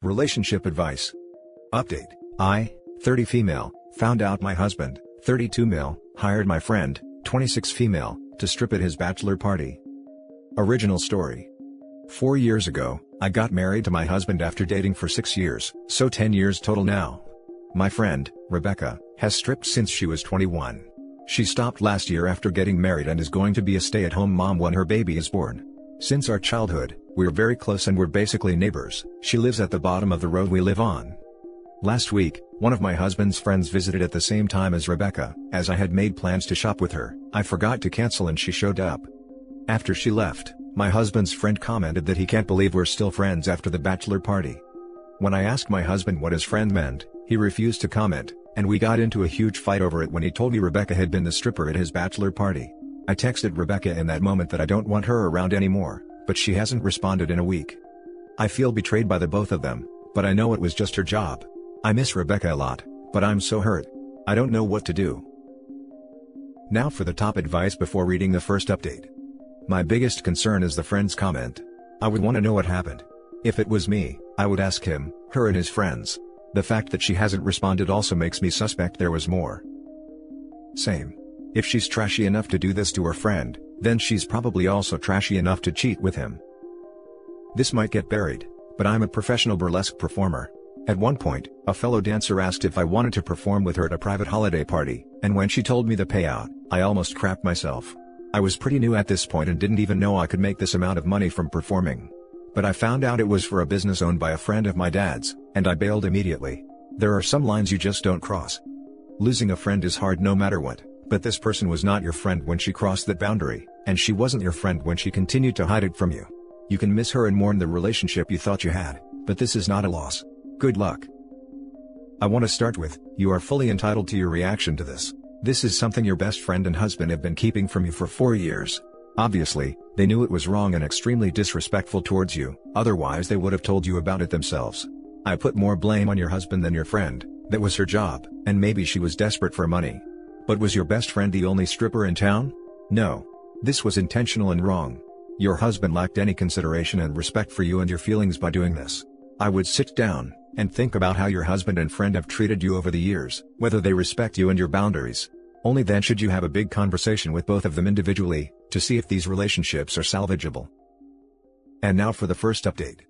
Relationship advice. Update. I, 30 female, found out my husband, 32 male, hired my friend, 26 female, to strip at his bachelor party. Original story. 4 years ago, I got married to my husband after dating for 6 years, so 10 years total now. My friend, Rebecca, has stripped since she was 21. She stopped last year after getting married and is going to be a stay-at-home mom when her baby is born. Since our childhood, we're very close and we're basically neighbors. She lives at the bottom of the road we live on. Last week, one of my husband's friends visited at the same time as Rebecca. As I had made plans to shop with her, I forgot to cancel and she showed up. After she left, my husband's friend commented that he can't believe we're still friends after the bachelor party. When I asked my husband what his friend meant, he refused to comment, and we got into a huge fight over it when he told me Rebecca had been the stripper at his bachelor party. I texted Rebecca in that moment that I don't want her around anymore, but she hasn't responded in a week. I feel betrayed by the both of them, but I know it was just her job. I miss Rebecca a lot, but I'm so hurt. I don't know what to do. Now for the top advice before reading the first update. My biggest concern is the friend's comment. I would want to know what happened. If it was me, I would ask him, her and his friends. The fact that she hasn't responded also makes me suspect there was more. Same. If she's trashy enough to do this to her friend, then she's probably also trashy enough to cheat with him. This might get buried, but I'm a professional burlesque performer. At one point, a fellow dancer asked if I wanted to perform with her at a private holiday party, and when she told me the payout, I almost crapped myself. I was pretty new at this point and didn't even know I could make this amount of money from performing. But I found out it was for a business owned by a friend of my dad's, and I bailed immediately. There are some lines you just don't cross. Losing a friend is hard no matter what, but this person was not your friend when she crossed that boundary, and she wasn't your friend when she continued to hide it from you. You can miss her and mourn the relationship you thought you had, but this is not a loss. Good luck. I want to start with, you are fully entitled to your reaction to this. This is something your best friend and husband have been keeping from you for 4 years. Obviously, they knew it was wrong and extremely disrespectful towards you, otherwise they would have told you about it themselves. I put more blame on your husband than your friend. That was her job, and maybe she was desperate for money. But was your best friend the only stripper in town? No. This was intentional and wrong. Your husband lacked any consideration and respect for you and your feelings by doing this. I would sit down and think about how your husband and friend have treated you over the years, whether they respect you and your boundaries. Only then should you have a big conversation with both of them individually, to see if these relationships are salvageable. And now for the first update.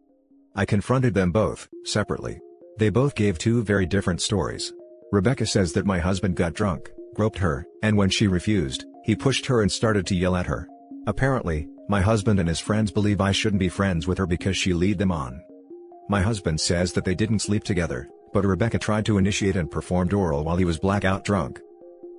I confronted them both, separately. They both gave two very different stories. Rebecca says that my husband got drunk, groped her, and when she refused, he pushed her and started to yell at her. Apparently, my husband and his friends believe I shouldn't be friends with her because she lead them on. My husband says that they didn't sleep together, but Rebecca tried to initiate and performed oral while he was blackout drunk.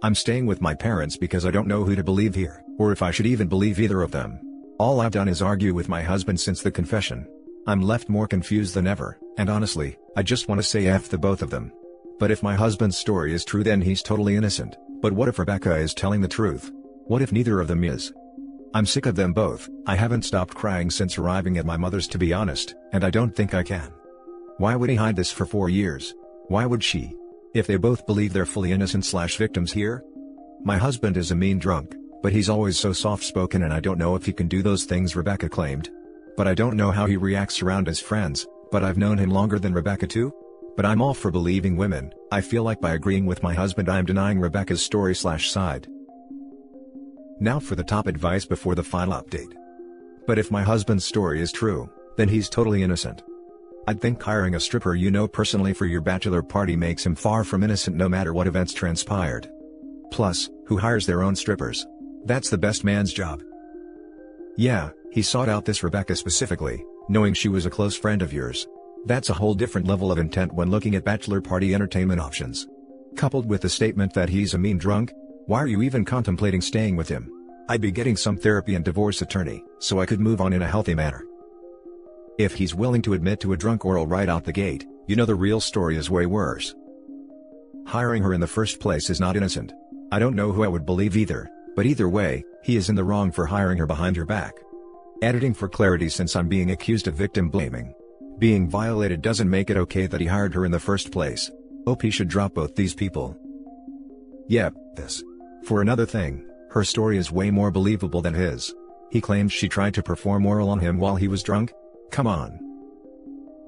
I'm staying with my parents because I don't know who to believe here, or if I should even believe either of them. All I've done is argue with my husband since the confession. I'm left more confused than ever, and honestly, I just want to say F the both of them. But if my husband's story is true then he's totally innocent, but what if Rebecca is telling the truth? What if neither of them is? I'm sick of them both. I haven't stopped crying since arriving at my mother's to be honest, and I don't think I can. Why would he hide this for 4 years? Why would she? If they both believe they're fully innocent/victims here? My husband is a mean drunk, but he's always so soft-spoken and I don't know if he can do those things Rebecca claimed. But I don't know how he reacts around his friends, but I've known him longer than Rebecca too? But I'm all for believing women. I feel like by agreeing with my husband I am denying Rebecca's story/side. Now for the top advice before the final update. But if my husband's story is true, then he's totally innocent. I'd think hiring a stripper you know personally for your bachelor party makes him far from innocent no matter what events transpired. Plus, who hires their own strippers? That's the best man's job. Yeah, he sought out this Rebecca specifically, knowing she was a close friend of yours. That's a whole different level of intent when looking at bachelor party entertainment options. Coupled with the statement that he's a mean drunk, why are you even contemplating staying with him? I'd be getting some therapy and divorce attorney, so I could move on in a healthy manner. If he's willing to admit to a drunk oral right out the gate, you know the real story is way worse. Hiring her in the first place is not innocent. I don't know who I would believe either, but either way, he is in the wrong for hiring her behind your back. Editing for clarity since I'm being accused of victim blaming. Being violated doesn't make it okay that he hired her in the first place. OP should drop both these people. Yep, this. For another thing, her story is way more believable than his. He claims she tried to perform oral on him while he was drunk? Come on.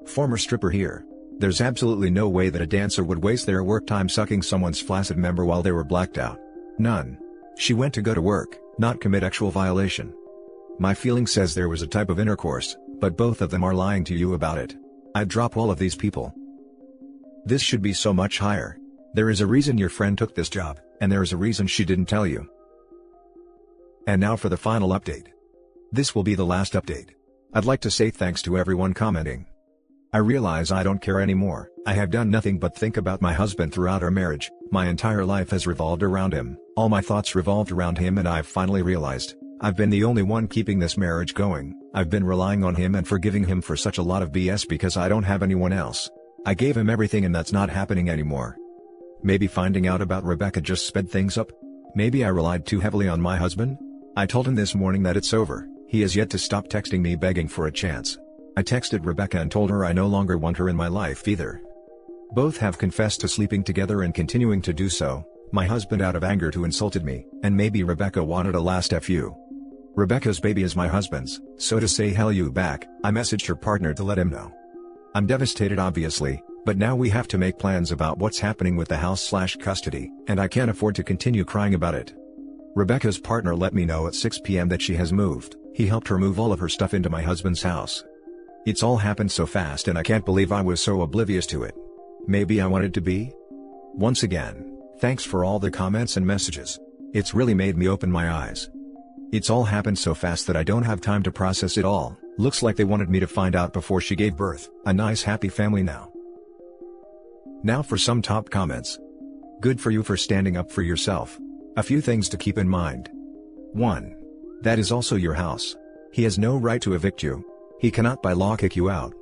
Former stripper here. There's absolutely no way that a dancer would waste their work time sucking someone's flaccid member while they were blacked out. None. She went to go to work, not commit actual violation. My feeling says there was a type of intercourse, but both of them are lying to you about it. I'd drop all of these people. This should be so much higher. There is a reason your friend took this job, and there is a reason she didn't tell you. And now for the final update. This will be the last update. I'd like to say thanks to everyone commenting. I realize I don't care anymore. I have done nothing but think about my husband throughout our marriage. My entire life has revolved around him. All my thoughts revolved around him, and I've finally realized I've been the only one keeping this marriage going. I've been relying on him and forgiving him for such a lot of BS because I don't have anyone else. I gave him everything, and that's not happening anymore. Maybe finding out about Rebecca just sped things up? Maybe I relied too heavily on my husband? I told him this morning that it's over. He has yet to stop texting me begging for a chance. I texted Rebecca and told her I no longer want her in my life either. Both have confessed to sleeping together and continuing to do so. My husband out of anger to insulted me, and maybe Rebecca wanted a last FU. Rebecca's baby is my husband's, so to say hell you back, I messaged her partner to let him know. I'm devastated obviously, but now we have to make plans about what's happening with the house/custody, and I can't afford to continue crying about it. Rebecca's partner let me know at 6 p.m. that she has moved. He helped her move all of her stuff into my husband's house. It's all happened so fast, and I can't believe I was so oblivious to it. Maybe I wanted to be? Once again, thanks for all the comments and messages. It's really made me open my eyes. It's all happened so fast that I don't have time to process it all. Looks like they wanted me to find out before she gave birth. A nice happy family now. Now for some top comments. Good for you for standing up for yourself. A few things to keep in mind. 1. That is also your house. He has no right to evict you. He cannot by law kick you out.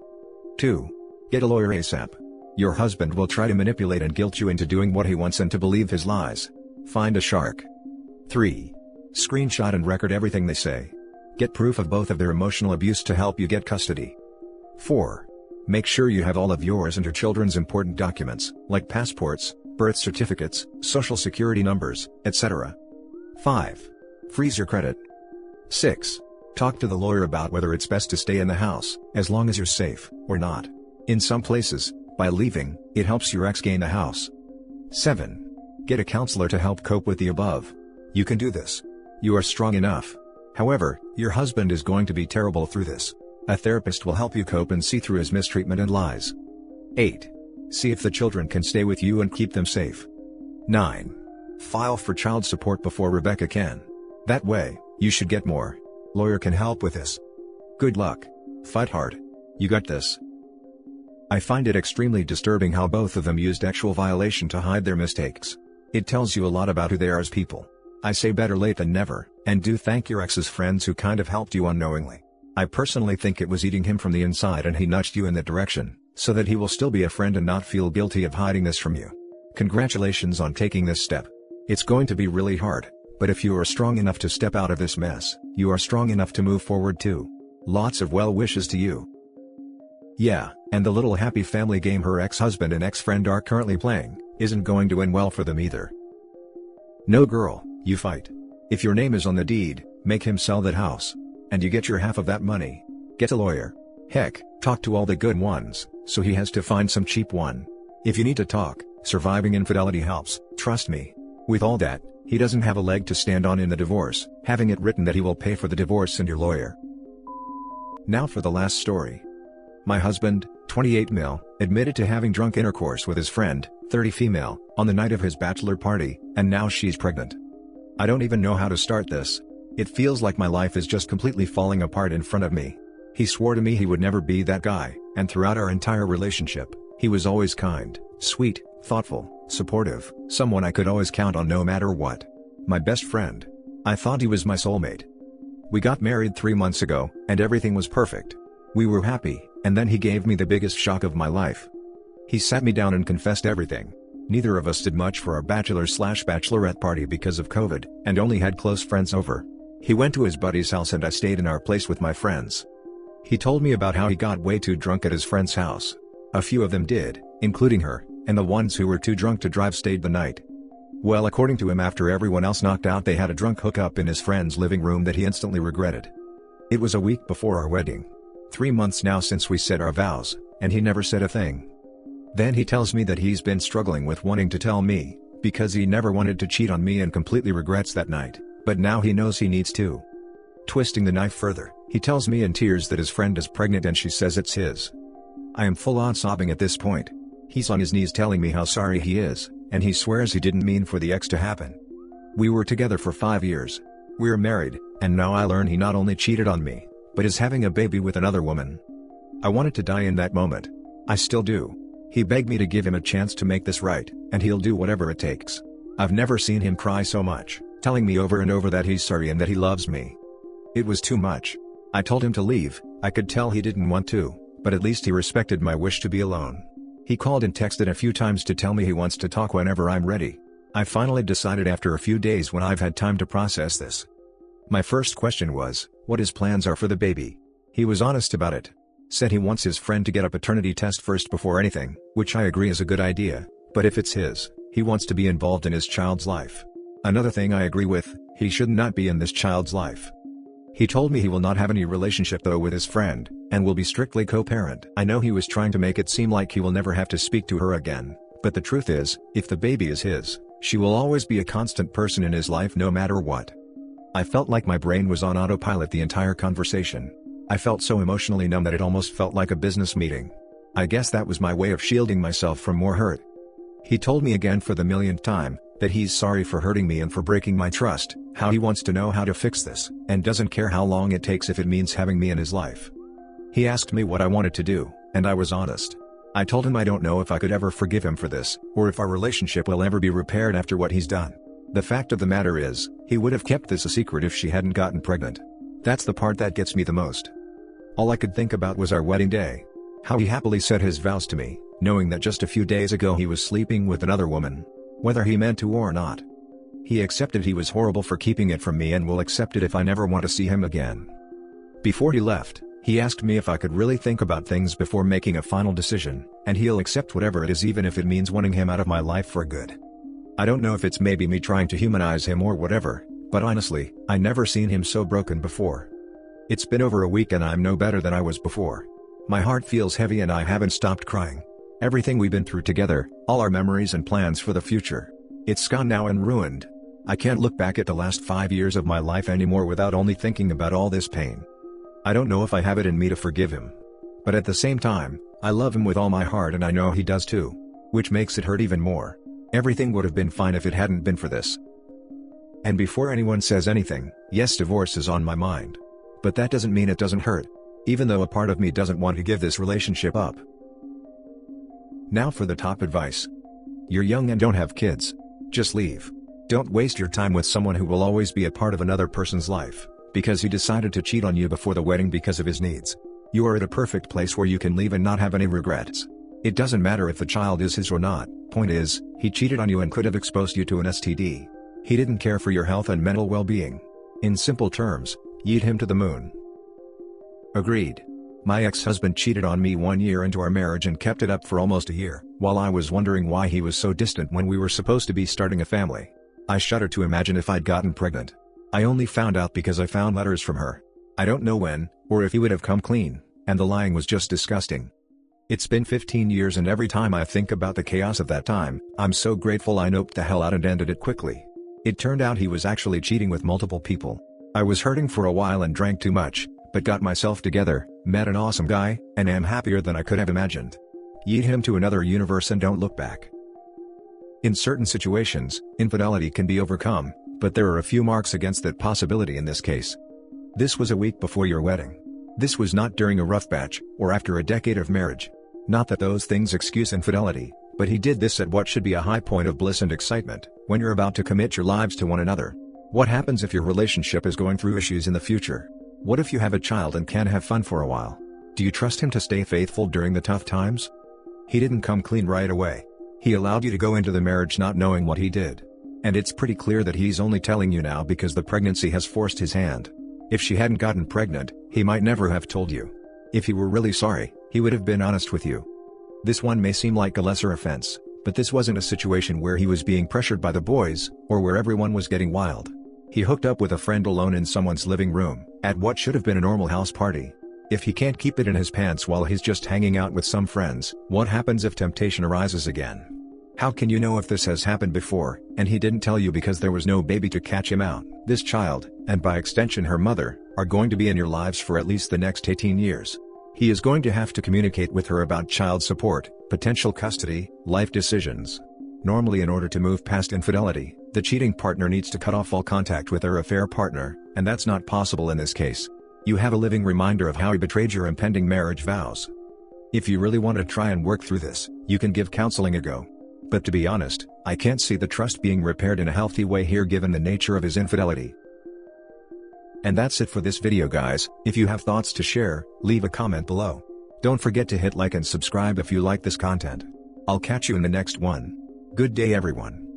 2. Get a lawyer ASAP. Your husband will try to manipulate and guilt you into doing what he wants and to believe his lies. Find a shark. 3. Screenshot and record everything they say. Get proof of both of their emotional abuse to help you get custody. 4. Make sure you have all of yours and your children's important documents, like passports, birth certificates, social security numbers, etc. 5. Freeze your credit. 6. Talk to the lawyer about whether it's best to stay in the house, as long as you're safe, or not. In some places, by leaving, it helps your ex gain the house. 7. Get a counselor to help cope with the above. You can do this. You are strong enough. However, your husband is going to be terrible through this. A therapist will help you cope and see through his mistreatment and lies. 8. See if the children can stay with you and keep them safe. 9. File for child support before Rebecca can. That way, you should get more. Lawyer can help with this. Good luck. Fight hard. You got this. I find it extremely disturbing how both of them used actual violation to hide their mistakes. It tells you a lot about who they are as people. I say better late than never, and do thank your ex's friends who kind of helped you unknowingly. I personally think it was eating him from the inside and he nudged you in that direction, so that he will still be a friend and not feel guilty of hiding this from you. Congratulations on taking this step. It's going to be really hard, but if you are strong enough to step out of this mess, you are strong enough to move forward too. Lots of well wishes to you. Yeah, and the little happy family game her ex-husband and ex-friend are currently playing isn't going to end well for them either. No girl, you fight. If your name is on the deed, make him sell that house. And you get your half of that money. Get a lawyer. Heck, talk to all the good ones, so he has to find some cheap one. If you need to talk, surviving infidelity helps, trust me. With all that, he doesn't have a leg to stand on in the divorce, having it written that he will pay for the divorce and your lawyer. Now for the last story. My husband, 28 male, admitted to having drunk intercourse with his friend, 30 female, on the night of his bachelor party, and now she's pregnant. I don't even know how to start this. It feels like my life is just completely falling apart in front of me. He swore to me he would never be that guy, and throughout our entire relationship, he was always kind, sweet, thoughtful, supportive, someone I could always count on no matter what. My best friend. I thought he was my soulmate. We got married 3 months ago, and everything was perfect. We were happy, and then he gave me the biggest shock of my life. He sat me down and confessed everything. Neither of us did much for our bachelor/bachelorette party because of COVID, and only had close friends over. He went to his buddy's house and I stayed in our place with my friends. He told me about how he got way too drunk at his friend's house. A few of them did, including her, and the ones who were too drunk to drive stayed the night. Well, according to him, after everyone else knocked out, they had a drunk hookup in his friend's living room that he instantly regretted. It was a week before our wedding. 3 months now since we said our vows, and he never said a thing. Then he tells me that he's been struggling with wanting to tell me, because he never wanted to cheat on me and completely regrets that night, but now he knows he needs to. Twisting the knife further, he tells me in tears that his friend is pregnant and she says it's his. I am full on sobbing at this point. He's on his knees telling me how sorry he is, and he swears he didn't mean for the ex to happen. We were together for 5 years. We're married, and now I learn he not only cheated on me, but is having a baby with another woman. I wanted to die in that moment. I still do. He begged me to give him a chance to make this right, and he'll do whatever it takes. I've never seen him cry so much, telling me over and over that he's sorry and that he loves me. It was too much. I told him to leave. I could tell he didn't want to, but at least he respected my wish to be alone. He called and texted a few times to tell me he wants to talk whenever I'm ready. I finally decided after a few days when I've had time to process this. My first question was, what his plans are for the baby. He was honest about it. Said he wants his friend to get a paternity test first before anything, which I agree is a good idea, but if it's his, he wants to be involved in his child's life. Another thing I agree with, he should not be in this child's life. He told me he will not have any relationship though with his friend, and will be strictly co-parent. I know he was trying to make it seem like he will never have to speak to her again, but the truth is, if the baby is his, she will always be a constant person in his life no matter what. I felt like my brain was on autopilot the entire conversation. I felt so emotionally numb that it almost felt like a business meeting. I guess that was my way of shielding myself from more hurt. He told me again for the millionth time, that he's sorry for hurting me and for breaking my trust, how he wants to know how to fix this, and doesn't care how long it takes if it means having me in his life. He asked me what I wanted to do, and I was honest. I told him I don't know if I could ever forgive him for this, or if our relationship will ever be repaired after what he's done. The fact of the matter is, he would have kept this a secret if she hadn't gotten pregnant. That's the part that gets me the most. All I could think about was our wedding day. How he happily said his vows to me, knowing that just a few days ago he was sleeping with another woman. Whether he meant to or not. He accepted he was horrible for keeping it from me and will accept it if I never want to see him again. Before he left, he asked me if I could really think about things before making a final decision, and he'll accept whatever it is even if it means wanting him out of my life for good. I don't know if it's maybe me trying to humanize him or whatever, but honestly, I never seen him so broken before. It's been over a week and I'm no better than I was before. My heart feels heavy and I haven't stopped crying. Everything we've been through together, all our memories and plans for the future. It's gone now and ruined. I can't look back at the last 5 years of my life anymore without only thinking about all this pain. I don't know if I have it in me to forgive him. But at the same time, I love him with all my heart and I know he does too. Which makes it hurt even more. Everything would have been fine if it hadn't been for this. And before anyone says anything, yes, divorce is on my mind. But that doesn't mean it doesn't hurt. Even though a part of me doesn't want to give this relationship up. Now for the top advice. You're young and don't have kids. Just leave. Don't waste your time with someone who will always be a part of another person's life, because he decided to cheat on you before the wedding because of his needs. You are at a perfect place where you can leave and not have any regrets. It doesn't matter if the child is his or not, point is, he cheated on you and could have exposed you to an STD. He didn't care for your health and mental well-being. In simple terms, yeet him to the moon. Agreed. My ex-husband cheated on me 1 year into our marriage and kept it up for almost a year, while I was wondering why he was so distant when we were supposed to be starting a family. I shudder to imagine if I'd gotten pregnant. I only found out because I found letters from her. I don't know when, or if he would have come clean, and the lying was just disgusting. It's been 15 years and every time I think about the chaos of that time, I'm so grateful I noped the hell out and ended it quickly. It turned out he was actually cheating with multiple people. I was hurting for a while and drank too much, but got myself together, met an awesome guy, and am happier than I could have imagined. Yeet him to another universe and don't look back. In certain situations, infidelity can be overcome, but there are a few marks against that possibility in this case. This was a week before your wedding. This was not during a rough patch, or after a decade of marriage. Not that those things excuse infidelity, but he did this at what should be a high point of bliss and excitement, when you're about to commit your lives to one another. What happens if your relationship is going through issues in the future? What if you have a child and can't have fun for a while? Do you trust him to stay faithful during the tough times? He didn't come clean right away. He allowed you to go into the marriage not knowing what he did. And it's pretty clear that he's only telling you now because the pregnancy has forced his hand. If she hadn't gotten pregnant, he might never have told you. If he were really sorry, he would have been honest with you. This one may seem like a lesser offense, but this wasn't a situation where he was being pressured by the boys, or where everyone was getting wild. He hooked up with a friend alone in someone's living room, at what should have been a normal house party. If he can't keep it in his pants while he's just hanging out with some friends, what happens if temptation arises again? How can you know if this has happened before, and he didn't tell you because there was no baby to catch him out? This child, and by extension her mother, are going to be in your lives for at least the next 18 years. He is going to have to communicate with her about child support, potential custody, life decisions. Normally, in order to move past infidelity, the cheating partner needs to cut off all contact with their affair partner, and that's not possible in this case. You have a living reminder of how he betrayed your impending marriage vows. If you really want to try and work through this, you can give counseling a go. But to be honest, I can't see the trust being repaired in a healthy way here given the nature of his infidelity. And that's it for this video, guys. If you have thoughts to share, leave a comment below. Don't forget to hit like and subscribe if you like this content. I'll catch you in the next one. Good day everyone.